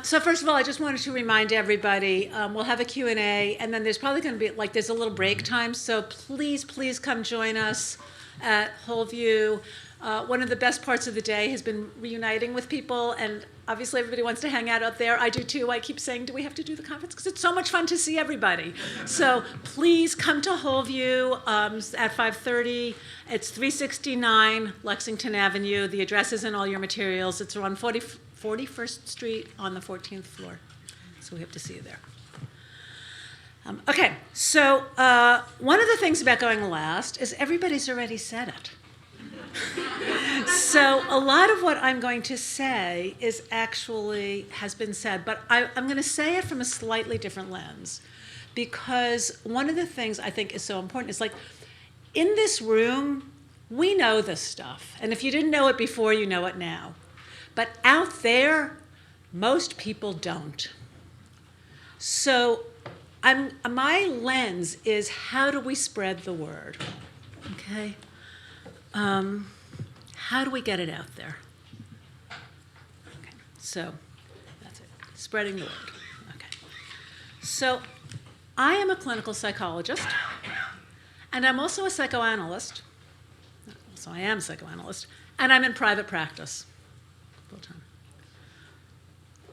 So first of all, I just wanted to remind everybody, we'll have a Q&A, and then there's probably going to be, there's a little break time, so please come join us at Wholeview. One of the best parts of the day has been reuniting with people, and obviously everybody wants to hang out there. I do too. I keep saying, do we have to do the conference? Because it's so much fun to see everybody. So please come to Wholeview at 5:30. It's 369 Lexington Avenue. The address is in all your materials. It's around 41st Street on the 14th floor. So we hope to see you there. Okay, so one of the things about going last is everybody's already said it. So a lot of what I'm going to say is actually has been said, but I'm going to say it from a slightly different lens, because one of the things I think is so important is, like, in this room, we know this stuff. And if you didn't know it before, you know it now. But out there, most people don't. So my lens is, how do we spread the word? Okay? How do we get it out there? Okay, so that's it, spreading the word. Okay. So I am a clinical psychologist, and I'm also a psychoanalyst. So I am a psychoanalyst, and I'm in private practice full-time.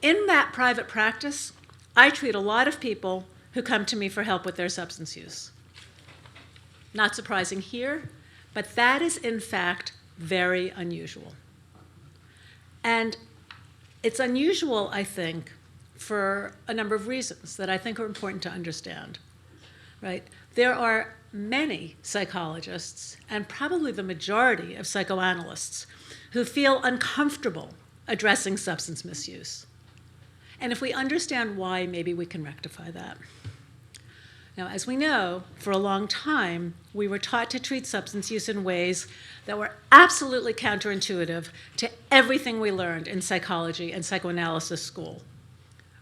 In that private practice, I treat a lot of people who come to me for help with their substance use. Not surprising here, but that is, in fact, very unusual. And it's unusual, I think, for a number of reasons that I think are important to understand, right? There are many psychologists, and probably the majority of psychoanalysts, who feel uncomfortable addressing substance misuse. And if we understand why, maybe we can rectify that. Now, as we know, for a long time, we were taught to treat substance use in ways that were absolutely counterintuitive to everything we learned in psychology and psychoanalysis school,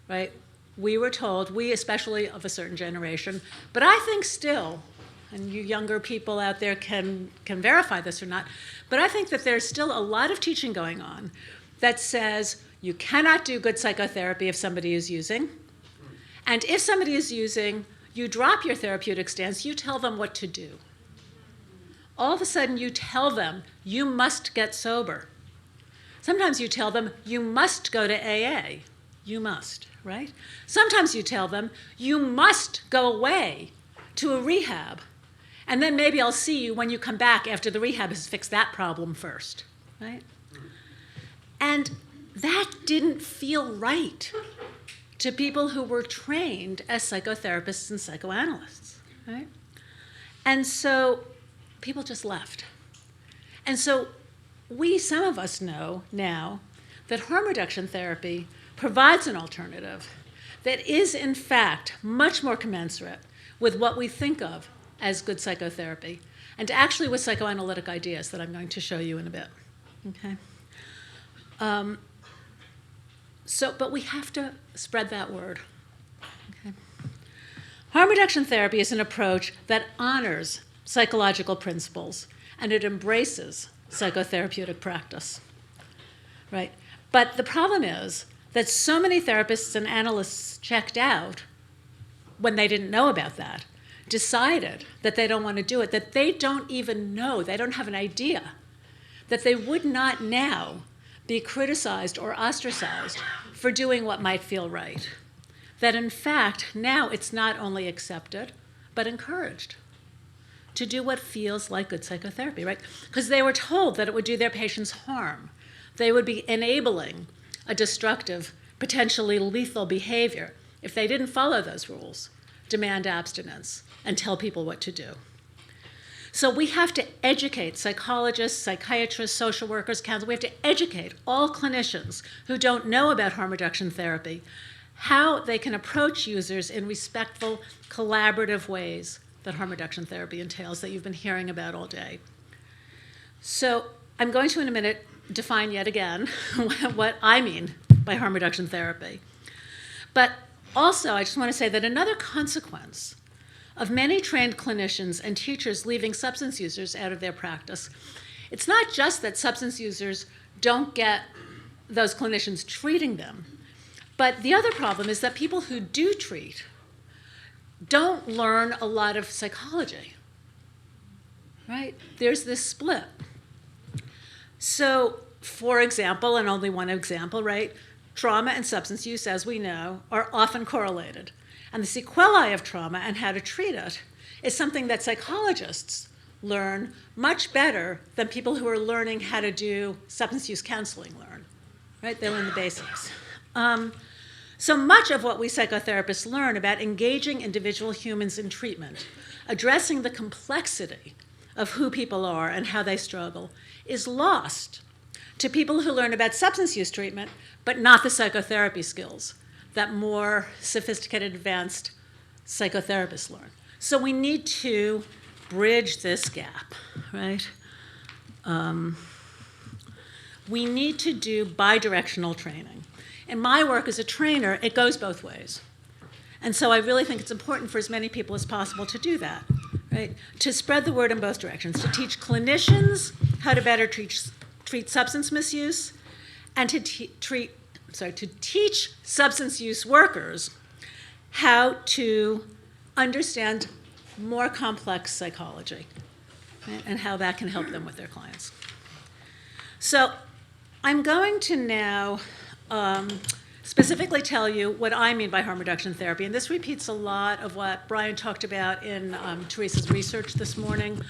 right? We were told, we especially of a certain generation, but I think still, and you younger people out there can verify this or not, but I think that there's still a lot of teaching going on that says you cannot do good psychotherapy if somebody is using, and if somebody is using, you drop your therapeutic stance, you tell them what to do. All of a sudden, you tell them, you must get sober. Sometimes you tell them, you must go to AA. You must, right? Sometimes you tell them, you must go away to a rehab, and then maybe I'll see you when you come back after the rehab has fixed that problem first, right? And that didn't feel right to people who were trained as psychotherapists and psychoanalysts, right? And so people just left. And so some of us know now that harm reduction therapy provides an alternative that is, in fact, much more commensurate with what we think of as good psychotherapy, and actually with psychoanalytic ideas that I'm going to show you in a bit, okay? But we have to spread that word. Okay? Harm reduction therapy is an approach that honors psychological principles, and it embraces psychotherapeutic practice, right? But the problem is that so many therapists and analysts checked out when they didn't know about that, decided that they don't want to do it, that they don't even know, they don't have an idea, that they would not now be criticized or ostracized for doing what might feel right. That in fact, now it's not only accepted, but encouraged to do what feels like good psychotherapy, right? Because they were told that it would do their patients harm. They would be enabling a destructive, potentially lethal behavior if they didn't follow those rules, demand abstinence, and tell people what to do. So we have to educate psychologists, psychiatrists, social workers, counselors. We have to educate all clinicians who don't know about harm reduction therapy how they can approach users in respectful, collaborative ways that harm reduction therapy entails, that you've been hearing about all day. So I'm going to, in a minute, define yet again what I mean by harm reduction therapy. But also, I just want to say that another consequence of many trained clinicians and teachers leaving substance users out of their practice, it's not just that substance users don't get those clinicians treating them, But the other problem is that people who do treat don't learn a lot of psychology, right? There's this split. So, for example, and only one example, right? Trauma and substance use, as we know, are often correlated. And the sequelae of trauma and how to treat it is something that psychologists learn much better than people who are learning how to do substance use counseling learn, right? They learn the basics. So much of what we psychotherapists learn about engaging individual humans in treatment, addressing the complexity of who people are and how they struggle, is lost to people who learn about substance use treatment, but not the psychotherapy skills that more sophisticated, advanced psychotherapists learn. So we need to bridge this gap, right? We need to do bidirectional training. In my work as a trainer, it goes both ways. And so I really think it's important for as many people as possible to do that, right? To spread the word in both directions, to teach clinicians how to better treat substance misuse, and to teach substance use workers how to understand more complex psychology, right? And how that can help them with their clients. So I'm going to now specifically tell you what I mean by harm reduction therapy. And this repeats a lot of what Brian talked about in Teresa's research this morning.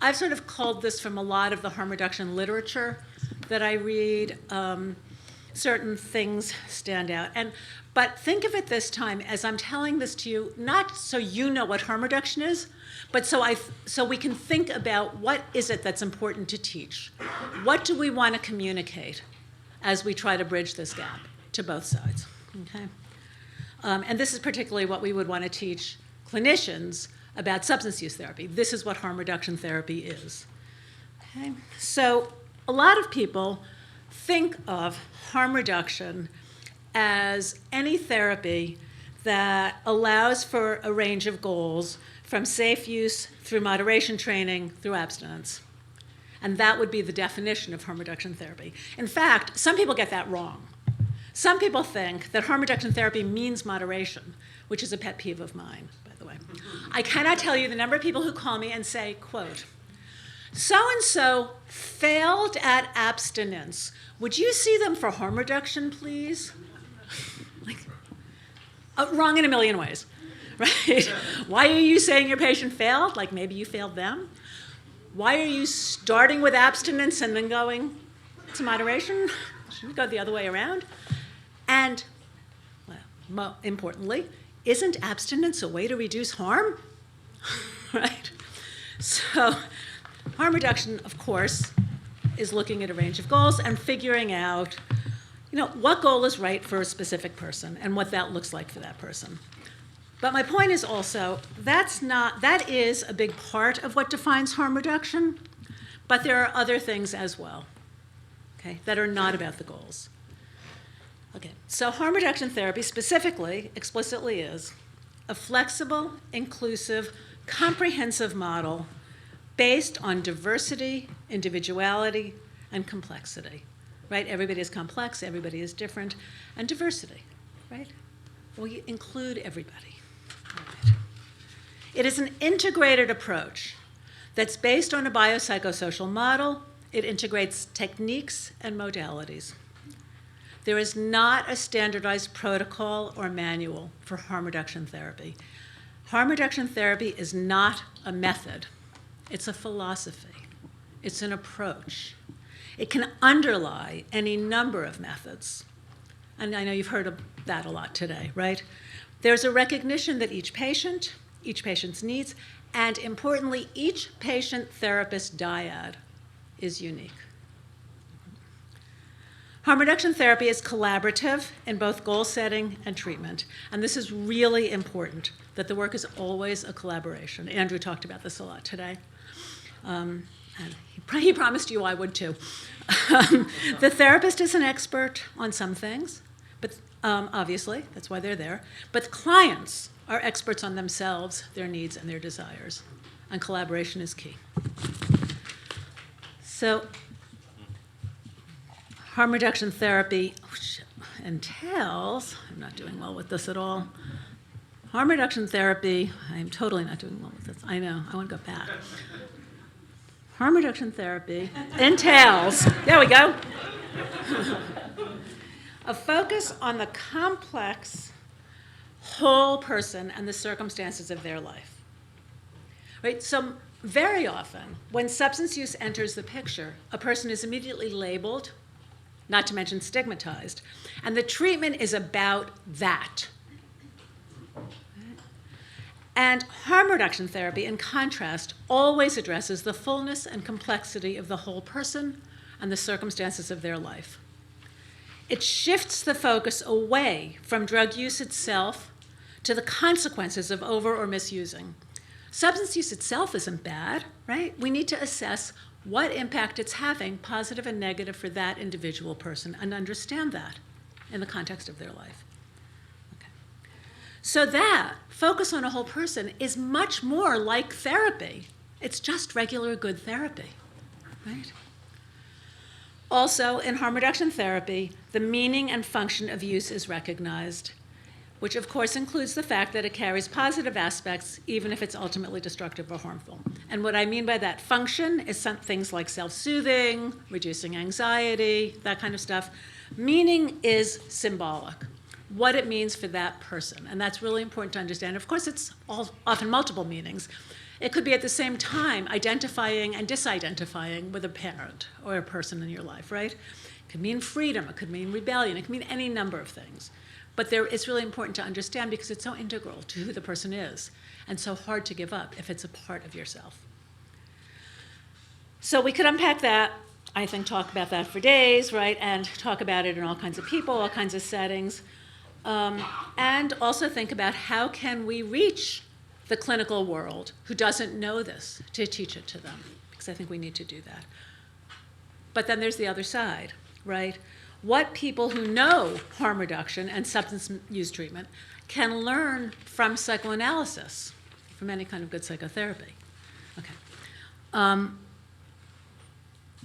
I've sort of culled this from a lot of the harm reduction literature that I read. Certain things stand out. But think of it this time as I'm telling this to you, not so you know what harm reduction is, but so we can think about what is it that's important to teach. What do we want to communicate as we try to bridge this gap to both sides, okay? And this is particularly what we would want to teach clinicians about substance use therapy. This is what harm reduction therapy is, okay? So a lot of people think of harm reduction as any therapy that allows for a range of goals from safe use through moderation training through abstinence. And that would be the definition of harm reduction therapy. In fact, some people get that wrong. Some people think that harm reduction therapy means moderation, which is a pet peeve of mine, by the way. I cannot tell you the number of people who call me and say, quote, "So-and-so failed at abstinence. Would you see them for harm reduction, please?" Wrong in a million ways, right? Why are you saying your patient failed? Like maybe you failed them? Why are you starting with abstinence and then going to moderation? Shouldn't we go the other way around? And, well, importantly, isn't abstinence a way to reduce harm? Right? So harm reduction, of course, is looking at a range of goals and figuring out, what goal is right for a specific person and what that looks like for that person. But my point is also, that is a big part of what defines harm reduction, but there are other things as well, okay, that are not about the goals. Okay, so harm reduction therapy specifically, explicitly is a flexible, inclusive, comprehensive model based on diversity, individuality, and complexity, right? Everybody is complex, everybody is different, and diversity, right? We include everybody. Right. It is an integrated approach that's based on a biopsychosocial model. It integrates techniques and modalities. There is not a standardized protocol or manual for harm reduction therapy. Harm reduction therapy is not a method. It's a philosophy. It's an approach. It can underlie any number of methods. And I know you've heard of that a lot today, right? There's a recognition that each patient's needs, and importantly, each patient-therapist dyad is unique. Harm reduction therapy is collaborative in both goal setting and treatment. And this is really important, that the work is always a collaboration. Andrew talked about this a lot today. And he promised you I would too. The therapist is an expert on some things, but obviously, that's why they're there. But clients are experts on themselves, their needs, and their desires. And collaboration is key. So, harm reduction therapy, entails, I'm not doing well with this at all, harm reduction therapy, I'm totally not doing well with this. I know, I want to go back. Harm reduction therapy entails, there we go, a focus on the complex whole person and the circumstances of their life. Right? So very often, when substance use enters the picture, a person is immediately labeled, not to mention stigmatized, and the treatment is about that. And harm reduction therapy, in contrast, always addresses the fullness and complexity of the whole person and the circumstances of their life. It shifts the focus away from drug use itself to the consequences of over or misusing. Substance use itself isn't bad, right? We need to assess what impact it's having, positive and negative, for that individual person, and understand that in the context of their life. Okay. So that focus on a whole person is much more like therapy. It's just regular good therapy, right? Also, in harm reduction therapy, the meaning and function of use is recognized, which of course includes the fact that it carries positive aspects, even if it's ultimately destructive or harmful. And what I mean by that function is some things like self-soothing, reducing anxiety, that kind of stuff. Meaning is symbolic, what it means for that person. And that's really important to understand. Of course, it's often multiple meanings. It could be at the same time identifying and disidentifying with a parent or a person in your life, right? It could mean freedom, it could mean rebellion, it could mean any number of things. But it's really important to understand because it's so integral to who the person is and so hard to give up if it's a part of yourself. So we could unpack that, I think, talk about that for days, right? And talk about it in all kinds of people, all kinds of settings. And also think about how can we reach the clinical world who doesn't know this to teach it to them, because I think we need to do that. But then there's the other side, right? What people who know harm reduction and substance use treatment can learn from psychoanalysis, from any kind of good psychotherapy. Okay.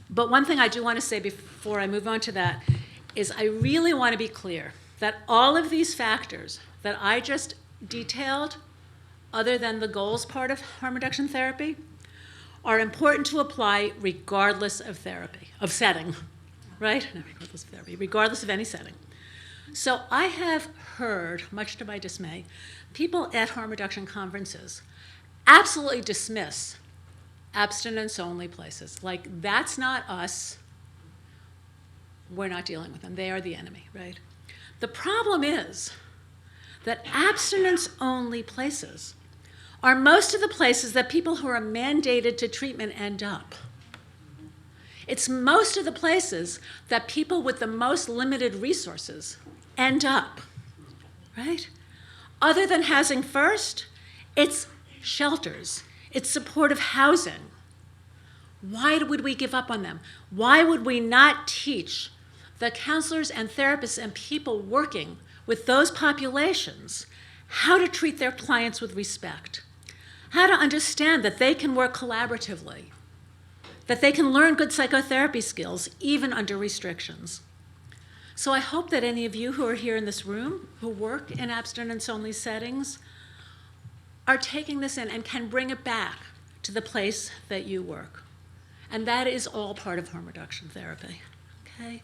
But one thing I do want to say before I move on to that is I really want to be clear that all of these factors that I just detailed, other than the goals part of harm reduction therapy, are important to apply regardless of therapy, of setting, right? No, regardless of therapy, regardless of any setting. So I have heard, much to my dismay, people at harm reduction conferences absolutely dismiss abstinence-only places. Like, that's not us. We're not dealing with them. They are the enemy, right? The problem is that abstinence-only places are most of the places that people who are mandated to treatment end up. It's most of the places that people with the most limited resources end up, right? Other than housing first, it's shelters, it's supportive housing. Why would we give up on them? Why would we not teach the counselors and therapists and people working with those populations how to treat their clients with respect? How to understand that they can work collaboratively, that they can learn good psychotherapy skills even under restrictions. So I hope that any of you who are here in this room who work in abstinence-only settings are taking this in and can bring it back to the place that you work. And that is all part of harm reduction therapy, okay?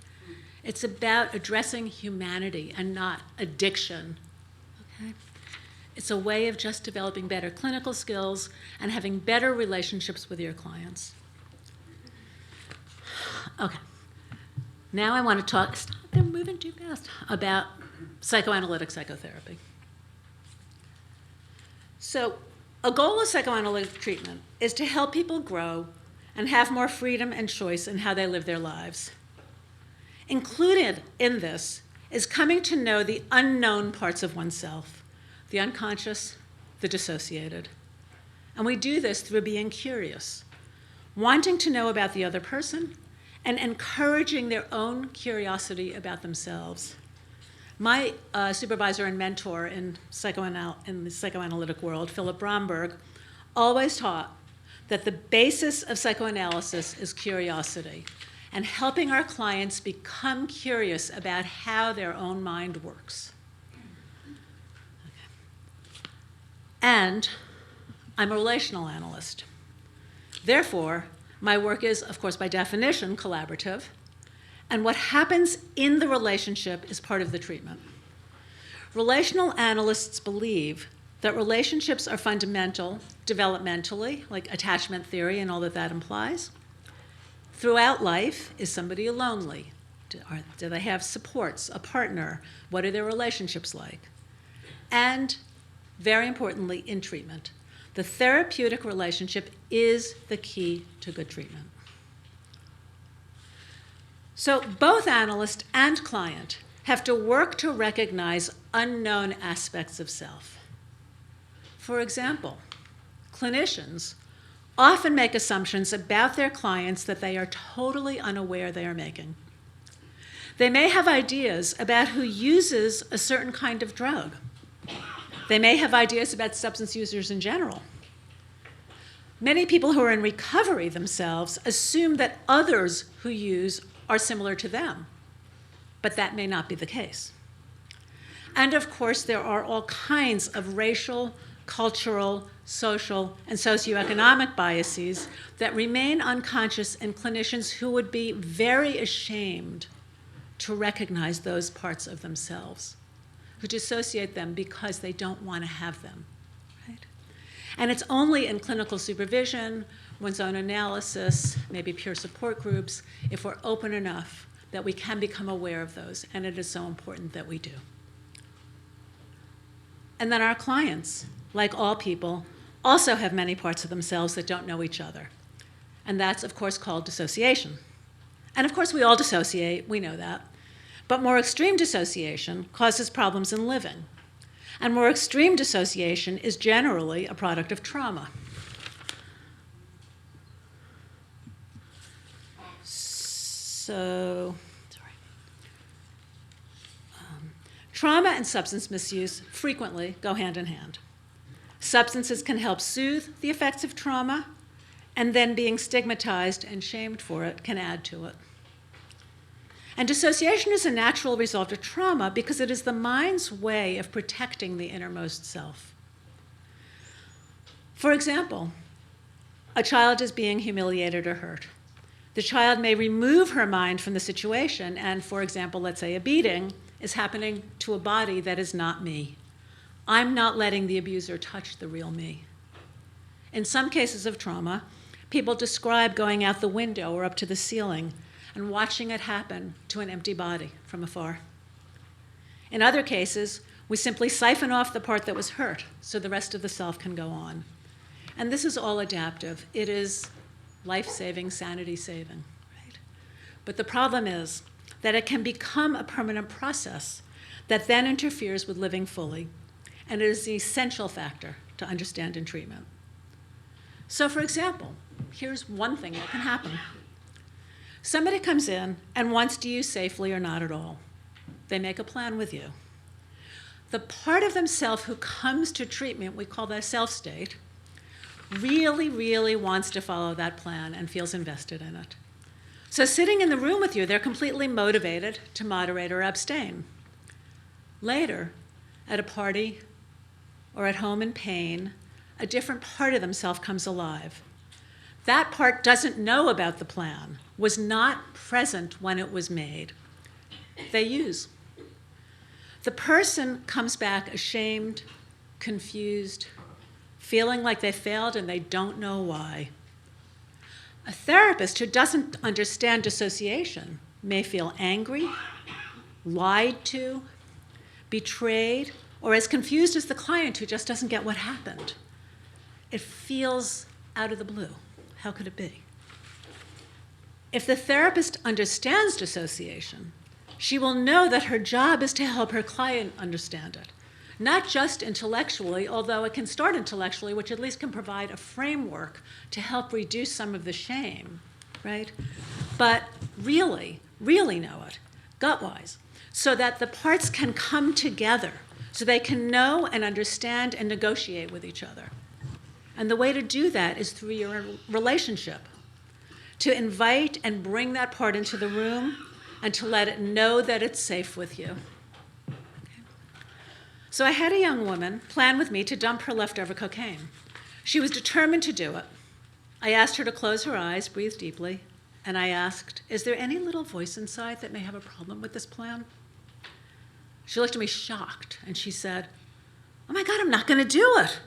It's about addressing humanity and not addiction, okay? It's a way of just developing better clinical skills and having better relationships with your clients. Okay. Now I want to talk, stop, they're moving too fast, about psychoanalytic psychotherapy. So a goal of psychoanalytic treatment is to help people grow and have more freedom and choice in how they live their lives. Included in this is coming to know the unknown parts of oneself, the unconscious, the dissociated. And we do this through being curious, wanting to know about the other person, and encouraging their own curiosity about themselves. My supervisor and mentor in the psychoanalytic world, Philip Bromberg, always taught that the basis of psychoanalysis is curiosity. and helping our clients become curious about how their own mind works. And I'm a relational analyst. Therefore, my work is, of course, by definition, collaborative, and what happens in the relationship is part of the treatment. Relational analysts believe that relationships are fundamental developmentally, like attachment theory and all that that implies. Throughout life, is somebody lonely? Do they have supports, a partner? What are their relationships like? And very importantly, in treatment, the therapeutic relationship is the key to good treatment. So both analyst and client have to work to recognize unknown aspects of self. For example, clinicians often make assumptions about their clients that they are totally unaware they are making. They may have ideas about who uses a certain kind of drug. They may have ideas about substance users in general. Many people who are in recovery themselves assume that others who use are similar to them, but that may not be the case. And of course, there are all kinds of racial, cultural, social, and socioeconomic biases that remain unconscious in clinicians who would be very ashamed to recognize those parts of themselves, who dissociate them because they don't want to have them, right? And it's only in clinical supervision, one's own analysis, maybe peer support groups, if we're open enough that we can become aware of those, and it is so important that we do. And then our clients, like all people, also have many parts of themselves that don't know each other. And that's, of course, called dissociation. And of course, we all dissociate, we know that. But more extreme dissociation causes problems in living. And more extreme dissociation is generally a product of trauma. Trauma and substance misuse frequently go hand in hand. Substances can help soothe the effects of trauma, and then being stigmatized and shamed for it can add to it. And dissociation is a natural result of trauma because it is the mind's way of protecting the innermost self. For example, a child is being humiliated or hurt. The child may remove her mind from the situation, and for example, let's say a beating is happening to a body that is not me. I'm not letting the abuser touch the real me. In some cases of trauma, people describe going out the window or up to the ceiling and watching it happen to an empty body from afar. In other cases, we simply siphon off the part that was hurt so the rest of the self can go on. And this is all adaptive. It is life-saving, sanity-saving, right? But the problem is that it can become a permanent process that then interferes with living fully, and it is the essential factor to understand in treatment. So for example, here's one thing that can happen. Somebody comes in and wants to use safely or not at all. They make a plan with you. The part of themselves who comes to treatment, we call that a self state, really, really wants to follow that plan and feels invested in it. So sitting in the room with you, they're completely motivated to moderate or abstain. Later, at a party or at home in pain, a different part of themselves comes alive. That part doesn't know about the plan, was not present when it was made. They use. The person comes back ashamed, confused, feeling like they failed and they don't know why. A therapist who doesn't understand dissociation may feel angry, lied to, betrayed, or as confused as the client who just doesn't get what happened. It feels out of the blue. How could it be? If the therapist understands dissociation, she will know that her job is to help her client understand it. Not just intellectually, although it can start intellectually, which at least can provide a framework to help reduce some of the shame, right? But really, really know it, gut-wise, so that the parts can come together, so they can know and understand and negotiate with each other. And the way to do that is through your relationship. to invite and bring that part into the room and to let it know that it's safe with you. Okay. So I had a young woman plan with me to dump her leftover cocaine. She was determined to do it. I asked her to close her eyes, breathe deeply, and I asked, is there any little voice inside that may have a problem with this plan? She looked at me shocked, and she said, oh my God, I'm not going to do it.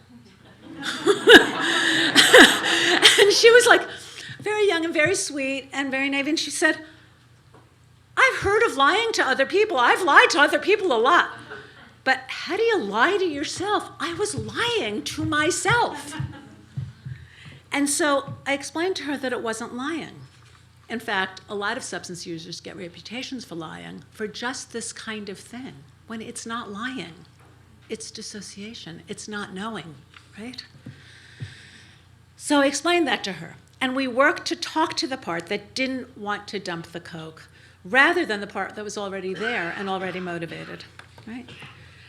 And she was like very young and very sweet and very naive, and she said, I've heard of lying to other people. I've lied to other people a lot. But how do you lie to yourself? I was lying to myself. And so I explained to her that it wasn't lying. In fact, a lot of substance users get reputations for lying for just this kind of thing, when it's not lying. It's dissociation. It's not knowing, right? So I explained that to her. And we worked to talk to the part that didn't want to dump the coke, rather than the part that was already there and already motivated, right?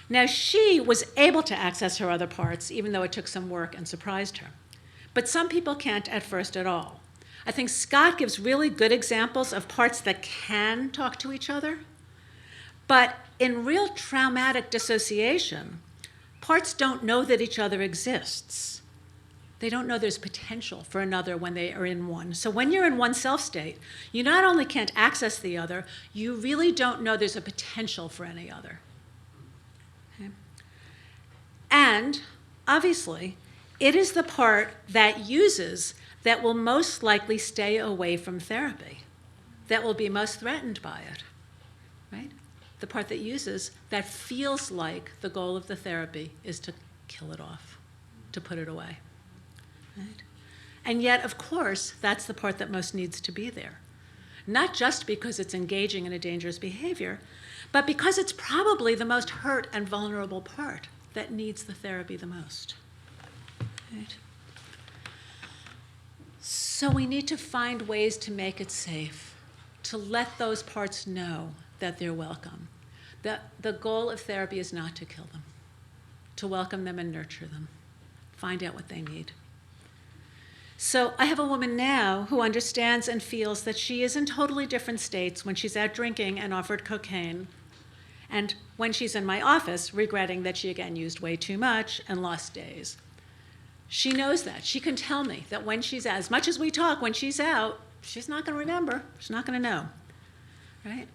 Now, she was able to access her other parts, even though it took some work and surprised her. But some people can't at first at all. I think Scott gives really good examples of parts that can talk to each other. But in real traumatic dissociation, parts don't know that each other exists. They don't know there's potential for another when they are in one. So when you're in one self state, you not only can't access the other, you really don't know there's a potential for any other. Okay? And obviously, it is the part that uses that will most likely stay away from therapy, that will be most threatened by it, right? The part that uses, that feels like the goal of the therapy is to kill it off, to put it away, right? And yet, of course, that's the part that most needs to be there. Not just because it's engaging in a dangerous behavior, but because it's probably the most hurt and vulnerable part that needs the therapy the most, right? So we need to find ways to make it safe, to let those parts know that they're welcome. The goal of therapy is not to kill them, to welcome them and nurture them, find out what they need. So I have a woman now who understands and feels that she is in totally different states when she's out drinking and offered cocaine, and when she's in my office regretting that she again used way too much and lost days. She knows that. She can tell me that when she's out, as much as we talk, when she's out, she's not going to remember. She's not going to know, right?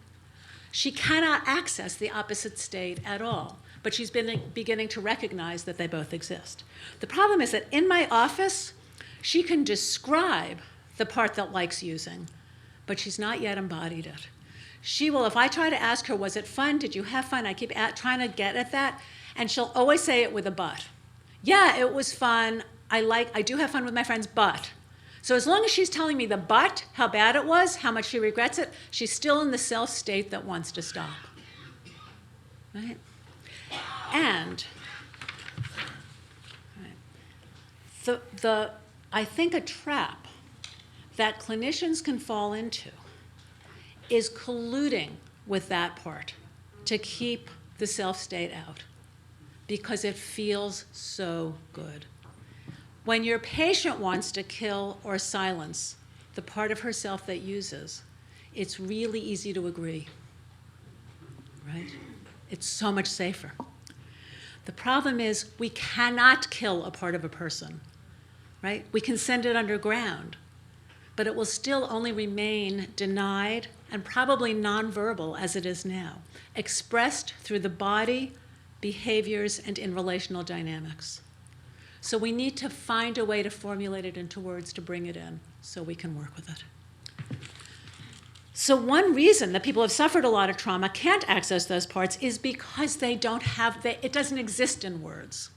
She cannot access the opposite state at all, but she's been beginning to recognize that they both exist. The problem is that in my office, she can describe the part that likes using, but she's not yet embodied it. She will, if I try to ask her, was it fun? Did you have fun? I keep trying to get at that, and she'll always say it with a but. Yeah, it was fun. I do have fun with my friends, but. So as long as she's telling me the but, how bad it was, how much she regrets it, she's still in the self state that wants to stop, right? And I think a trap that clinicians can fall into is colluding with that part to keep the self state out, because it feels so good. When your patient wants to kill or silence the part of herself that uses, it's really easy to agree, right? It's so much safer. The problem is we cannot kill a part of a person, right? We can send it underground, but it will still only remain denied and probably nonverbal as it is now, expressed through the body, behaviors, and in relational dynamics. So we need to find a way to formulate it into words to bring it in so we can work with it. So one reason that people who have suffered a lot of trauma can't access those parts is because it doesn't exist in words.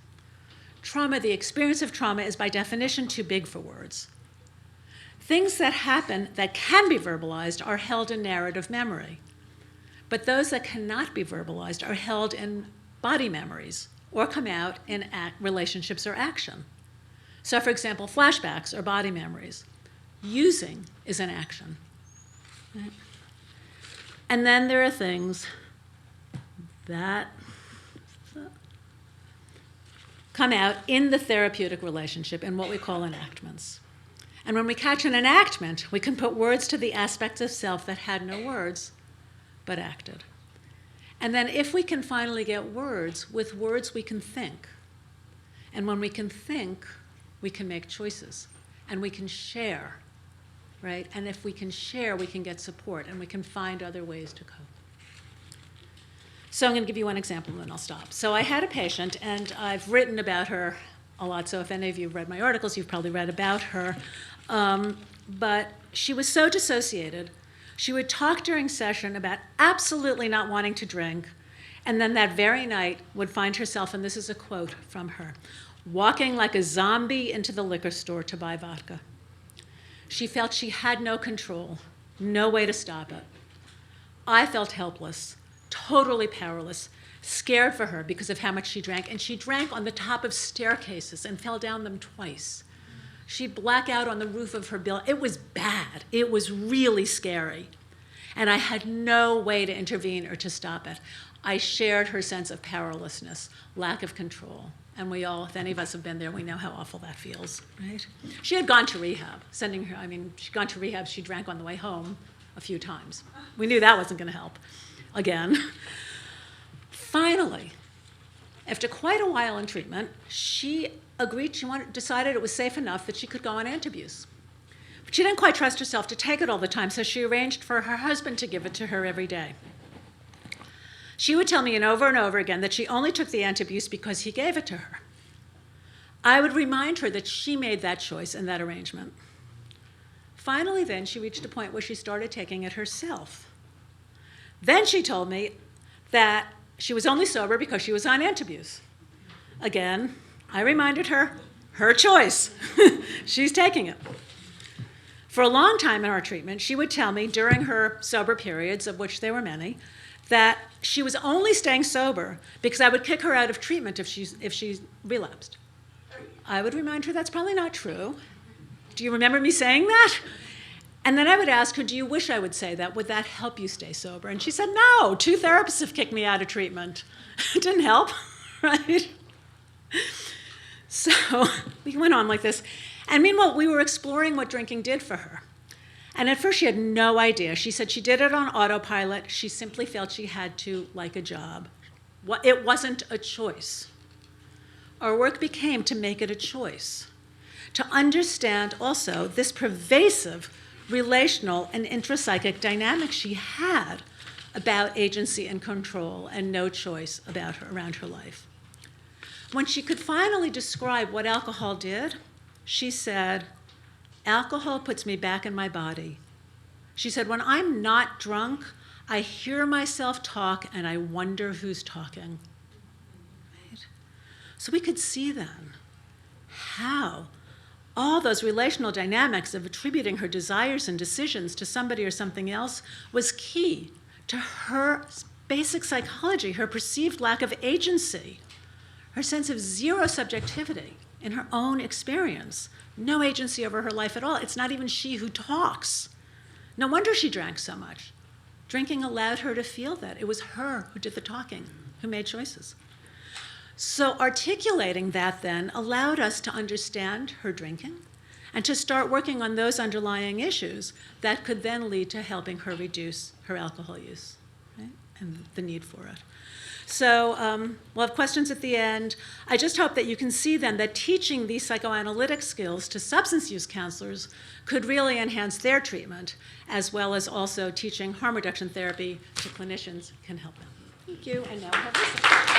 Trauma, the experience of trauma, is by definition too big for words. Things that happen that can be verbalized are held in narrative memory, but those that cannot be verbalized are held in body memories or come out in relationships or action. So for example, flashbacks are body memories. Using is an action. Right? And then there are things that come out in the therapeutic relationship in what we call enactments. And when we catch an enactment, we can put words to the aspects of self that had no words, but acted. And then if we can finally get words, with words we can think. And when we can think, we can make choices. And we can share, right? And if we can share, we can get support, and we can find other ways to cope. So I'm going to give you one example, and then I'll stop. So I had a patient, and I've written about her a lot. So if any of you have read my articles, you've probably read about her. But she was so dissociated. She would talk during session about absolutely not wanting to drink, and then that very night would find herself, and this is a quote from her, walking like a zombie into the liquor store to buy vodka. She felt she had no control, no way to stop it. I felt helpless, totally powerless, scared for her because of how much she drank, and she drank on the top of staircases and fell down them twice. She'd black out on the roof of her building. It was bad. It was really scary. And I had no way to intervene or to stop it. I shared her sense of powerlessness, lack of control. And we all, if any of us have been there, we know how awful that feels, right? She had gone to rehab, she'd gone to rehab, she drank on the way home a few times. We knew that wasn't going to help again. Finally, after quite a while in treatment, she agreed, decided it was safe enough that she could go on antabuse. But she didn't quite trust herself to take it all the time, so she arranged for her husband to give it to her every day. She would tell me and over again that she only took the antabuse because he gave it to her. I would remind her that she made that choice and that arrangement. Finally, then, she reached a point where she started taking it herself. Then she told me that she was only sober because she was on antabuse. Again, I reminded her, her choice. She's taking it. For a long time in our treatment, she would tell me during her sober periods, of which there were many, that she was only staying sober because I would kick her out of treatment if she relapsed. I would remind her that's probably not true. Do you remember me saying that? And then I would ask her, do you wish I would say that? Would that help you stay sober? And she said, no, 2 therapists have kicked me out of treatment. It didn't help, right? So we went on like this. And meanwhile, we were exploring what drinking did for her. And at first she had no idea. She said she did it on autopilot. She simply felt she had to, like a job. It wasn't a choice. Our work became to make it a choice, to understand also this pervasive relational and intrapsychic dynamic she had about agency and control and no choice around her life. When she could finally describe what alcohol did, she said, alcohol puts me back in my body. She said, when I'm not drunk, I hear myself talk and I wonder who's talking. Right? So we could see then how all those relational dynamics of attributing her desires and decisions to somebody or something else was key to her basic psychology, her perceived lack of agency, her sense of zero subjectivity in her own experience, no agency over her life at all. It's not even she who talks. No wonder she drank so much. Drinking allowed her to feel that. It was her who did the talking, who made choices. So articulating that then allowed us to understand her drinking and to start working on those underlying issues that could then lead to helping her reduce her alcohol use, right? And the need for it. So we'll have questions at the end. I just hope that you can see then that teaching these psychoanalytic skills to substance use counselors could really enhance their treatment, as well as also teaching harm reduction therapy to clinicians can help them. Thank you, and now I have this.